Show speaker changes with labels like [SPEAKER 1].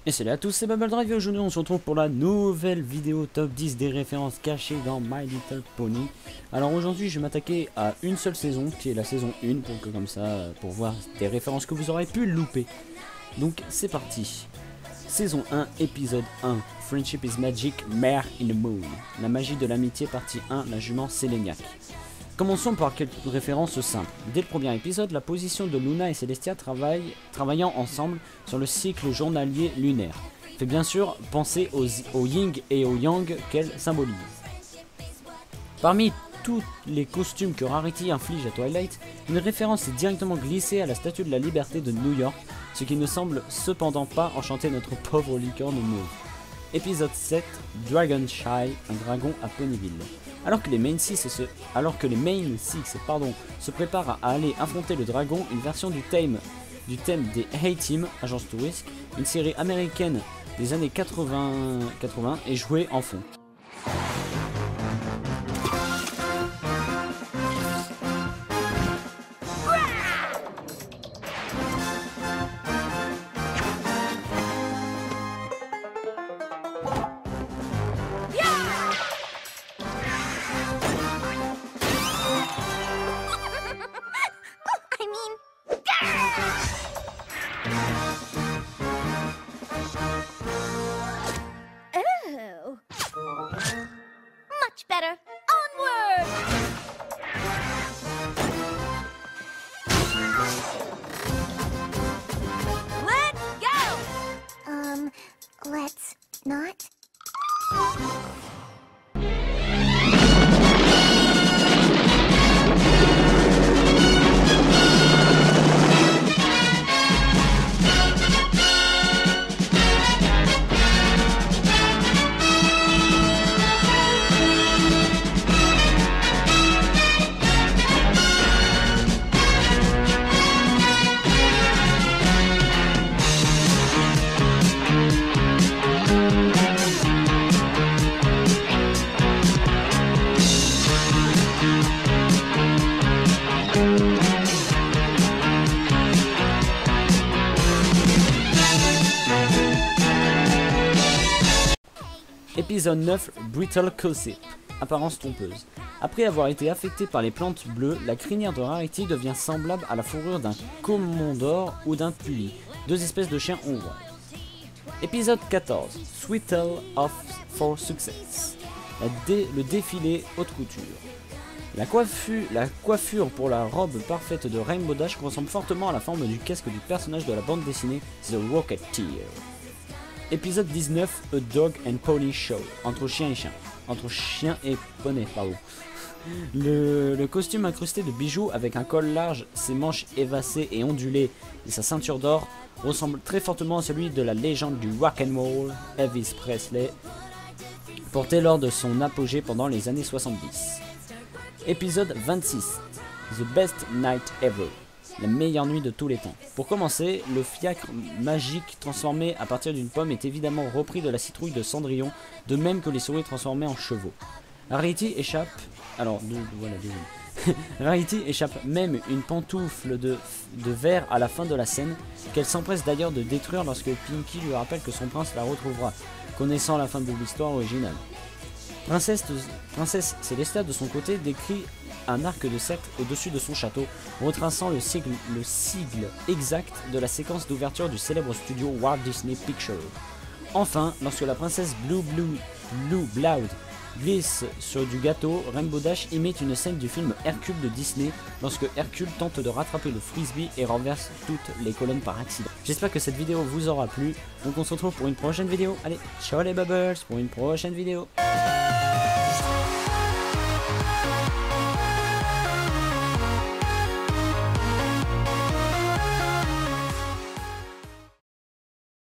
[SPEAKER 1] Et salut à tous, c'est Bubble Drive et aujourd'hui on se retrouve pour la nouvelle vidéo top 10 des références cachées dans My Little Pony. Alors aujourd'hui je vais m'attaquer à une seule saison, qui est la saison 1, pour voir des références que vous aurez pu louper. Donc c'est parti. Saison 1, épisode 1, Friendship is Magic, Mare in the Moon. La magie de l'amitié, partie 1, la jument Séléniaque. Commençons par quelques références simples. Dès le premier épisode, la position de Luna et Celestia travaillant ensemble sur le cycle journalier lunaire fait bien sûr penser au yin et au yang qu'elle symbolise. Parmi tous les costumes que Rarity inflige à Twilight, une référence est directement glissée à la Statue de la Liberté de New York, ce qui ne semble cependant pas enchanter notre pauvre licorne mauve. Épisode 7, Dragon Shy, un dragon à Ponyville. Alors que les Main Six se préparent à aller affronter le dragon, une version du thème des A-Team, Agence Touriste, une série américaine des années 80 est jouée en fond.
[SPEAKER 2] Much better. Onward! Let's go! Let's not?
[SPEAKER 1] Épisode 9, Brittle Gossip, apparence trompeuse. Après avoir été affectée par les plantes bleues, la crinière de Rarity devient semblable à la fourrure d'un Commodore ou d'un Puli, deux espèces de chiens hongrois. Épisode 14, Sweet Tale of for Success, le défilé haute couture. La coiffure pour la robe parfaite de Rainbow Dash ressemble fortement à la forme du casque du personnage de la bande dessinée The Rocketeer. Épisode 19, A Dog and Pony Show, entre chien et poney, pardon. Le costume incrusté de bijoux avec un col large, ses manches évasées et ondulées et sa ceinture d'or ressemble très fortement à celui de la légende du rock'n'roll Elvis Presley, porté lors de son apogée pendant les années 70. Épisode 26, The Best Night Ever. La meilleure nuit de tous les temps. Pour commencer, le fiacre magique transformé à partir d'une pomme est évidemment repris de la citrouille de Cendrillon, de même que les souris transformées en chevaux. Rarity échappe... Alors, voilà, désolé. Rarity échappe même une pantoufle de verre à la fin de la scène, qu'elle s'empresse d'ailleurs de détruire lorsque Pinky lui rappelle que son prince la retrouvera, connaissant la fin de l'histoire originale. Princesse Celestia de son côté décrit un arc de cercle au-dessus de son château, retraçant le sigle exact de la séquence d'ouverture du célèbre studio Walt Disney Pictures. Enfin, lorsque la princesse Blue Blood glisse sur du gâteau, Rainbow Dash imite une scène du film Hercule de Disney, lorsque Hercule tente de rattraper le frisbee et renverse toutes les colonnes par accident. J'espère que cette vidéo vous aura plu, donc on se retrouve pour une prochaine vidéo. Allez, ciao les bubbles, pour une prochaine vidéo.